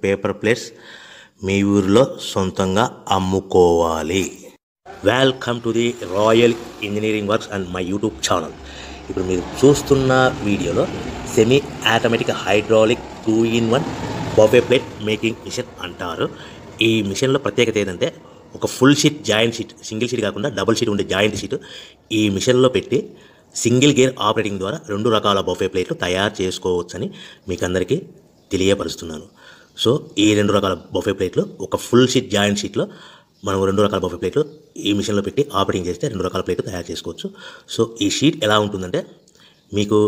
Paper plates మీ ఊరిలో సొంతంగా అమ్ముకోవాలి. Welcome to the Royal Engineering Works and my YouTube channel. ఇప్పుడు మీరు చూస్తున్న వీడియోలో semi automatic hydraulic 2-in-1 buffet plate making machine అంటారు. ఈ మిషన్లో ప్రత్యేకత ఏంటంటే ఒక full sheet joint sheet, single sheet కాకుండా డబుల్ షీట్ ఉండే జాయింట్ షీట్ ఈ మిషన్లో పెట్టి సింగిల్ గేర్ ఆపరేటింగ్ ద్వారా 2 రకాల బఫే ప్లేట్లు తయారు చేసుకోవచ్చని మీకు అందరికీ తెలియపరుస్తున్నాను. సో ఈ 2 రకాల బఫే ప్లేట్లు ఒక ఫుల్ షీట్ జాయింట్ షీట్లో మనం 2 రకాల బఫే ప్లేట్లు ఈ మిషన్లో పెట్టి ఆపరేటింగ్ చేస్తే 2 రకాల ప్లేట్లు తయారు చేసుకోవచ్చు. సో ఈ షీట్ ఎలా ఉంటుందంటే మీకు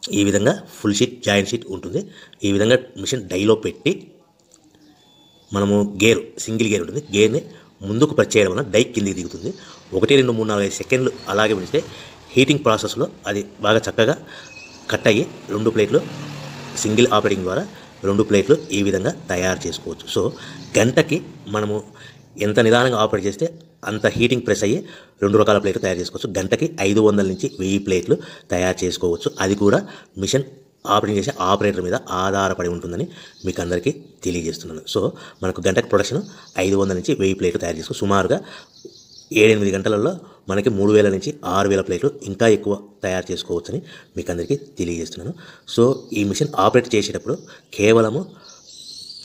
ఈ విధంగా ఫుల్ షీట్ జాయింట్ షీట్ ఉంటుంది. ఈ విధంగా మిషన్ డైలో పెట్టి మనము సింగిల్ గేర్ ఉంటుంది. గేర్ని ముందుకు ప్రెస్ చేయడం వల్ల డై కిందికి దిగుతుంది. 1, 2, 3, 4, 5 సెకండ్లు అలాగే ఉంచితే హీటింగ్ ప్రాసెస్లో అది బాగా చక్కగా కట్ అయ్యి 2 ప్లేట్లు సింగిల్ ఆపరేటింగ్ ద్వారా 2 ప్లేట్లు ఈ విధంగా తయారు చేసుకోవచ్చు. సో గంటకి మనము ఎంత నిదానంగా ఆపరేట్ చేస్తే అంత హీటింగ్ ప్రెస్ అయ్యి 2 రకాల ప్లేట్లు తయారు చేసుకోవచ్చు. గంటకి 500 నుంచి 1000 ప్లేట్లు తయారు చేసుకోవచ్చు. అది కూడా మిషన్ ఆపరేటింగ్ చేసే ఆపరేటర్ మీద ఆధారపడి ఉంటుందని మీకు అందరికీ తెలియజేస్తున్నాను. సో మనకు గంటకి ప్రొడక్షన్ 500 నుంచి 1000 ప్లేట్లు తయారు చేసుకోవచ్చు. సుమారుగా 7-8 గంటలలో మనకి 3000 నుంచి 6000 ప్లేట్లు ఇంకా ఎక్కువ తయారు చేసుకోవచ్చని మీకు అందరికీ తెలియజేస్తున్నాను. సో ఈ మిషన్ ఆపరేట్ చేసేటప్పుడు కేవలము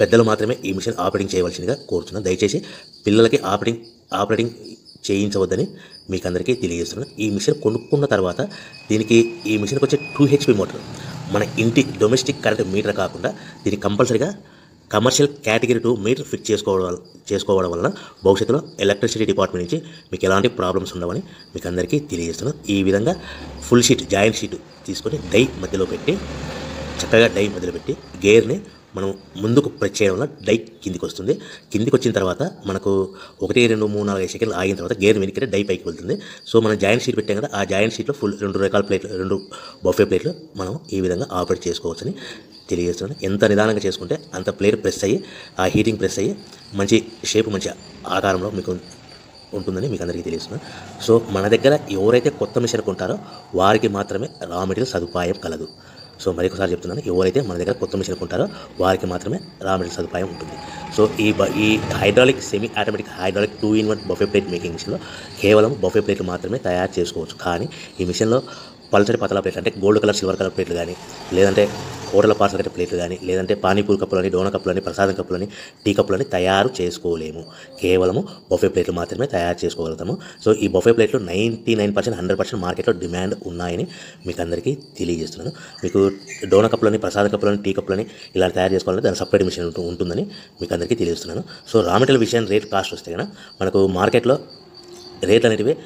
పెద్దలు మాత్రమే ఈ మిషన్ ఆపరేటింగ్ చేయవలసిందిగా కోరుతున్నాను. దయచేసి పిల్లలకి ఆపరేటింగ్ చేయించవద్దని మీకు అందరికీ తెలియజేస్తున్నాను. ఈ మిషన్ కొనుక్కున్న తర్వాత ఈ మిషన్కి వచ్చే 2 HP మోటార్ మన ఇంటి డొమెస్టిక్ కరెంట్ మీటర్ కాకుండా దీనికి కంపల్సరీగా కమర్షియల్ కేటగిరీ 2 మీటర్ ఫిట్ చేసుకోవడం వలన భవిష్యత్తులో ఎలక్ట్రిసిటీ డిపార్ట్మెంట్ నుంచి మీకు ఎలాంటి ప్రాబ్లమ్స్ ఉండవని మీకు అందరికీ తెలియజేస్తున్నాను. ఈ విధంగా ఫుల్ షీట్ జాయింట్ షీట్ తీసుకొని డై మధ్యలో పెట్టి చక్కగా గేర్ని మనం ముందుకు ప్రెస్ చేయడం వల్ల డై కిందికి వస్తుంది. కిందికి వచ్చిన తర్వాత మనకు 1, 2, 3, 4, 5 సెకండ్లు ఆగిన తర్వాత గేర్ వెనక్కి డై పైకి వెళ్తుంది. సో మనం జాయింట్ షీట్ పెట్టాం కదా, ఆ జాయింట్ షీట్లో ఫుల్ 2 రకాల ప్లేట్లు 2 బఫే ప్లేట్లు మనం ఈ విధంగా ఆపరేట్ చేసుకోవచ్చని తెలియజేస్తున్నాను. ఎంత నిదానంగా చేసుకుంటే అంత ప్లేట్ ప్రెస్ అయ్యి ఆ హీటింగ్ ప్రెస్ అయ్యి మంచి షేప్ మంచి ఆకారంలో మీకు ఉంటుందని మీకు అందరికీ తెలియజేస్తున్నాను. సో మన దగ్గర ఎవరైతే కొత్త మిషన్ కొంటారో వారికి మాత్రమే రా మెటీరియల్ సదుపాయం కలదు. సో మరొకసారి చెప్తున్నాను, ఎవరైతే మన దగ్గర కొత్త మిషన్ కొంటారో వారికి మాత్రమే రా మెటీరియల్ సదుపాయం ఉంటుంది. సో ఈ hydraulic semi automatic hydraulic 2-in-1 buffet plate making మిషన్లో కేవలం బఫే ప్లేట్లు మాత్రమే తయారు చేసుకోవచ్చు. కానీ ఈ మిషన్లో పల్చడి పతలా ప్లేట్లు అంటే గోల్డ్ కలర్ సిల్వర్ కలర్ ప్లేట్లు కానీ, లేదంటే హోటల్ పార్సల్ కట్టే ప్లేట్లు కానీ, లేదంటే పానీపూరి కప్పులని, డోనా కప్పులని, ప్రసాదం కప్పులని, టీ కప్పులని తయారు చేసుకోలేము. కేవలము బఫే ప్లేట్లు మాత్రమే తయారు చేసుకోగలుగుతాము. సో ఈ బఫే ప్లేట్లు 99%, 100% మార్కెట్లో డిమాండ్ ఉన్నాయని మీకు అందరికీ తెలియజేస్తున్నాను. మీకు డోనా కప్పులని, ప్రసాదం కప్పులని, టీ కప్పులని ఇలా తయారు చేసుకోవాలంటే దాని సపరేట్ మిషన్ ఉంటుందని మీకు అందరికీ తెలియజేస్తున్నాను. సో రా మెటీరియల్ విషయం రేట్ కాస్ట్ వస్తే కనుక మనకు మార్కెట్లో రేట్లు అనేటివి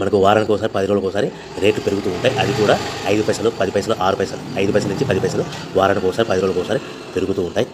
మనకు వారానికి ఒకసారి 10 రోజులకు ఒకసారి రేట్లు పెరుగుతూ ఉంటాయి. అది కూడా 5 పైసలు, 10 పైసలు, 6 పైసలు, 5 పైసల నుంచి 10 పైసలు వారానికి ఒకసారి 10 రోజులకు ఒకసారి పెరుగుతూ ఉంటాయి.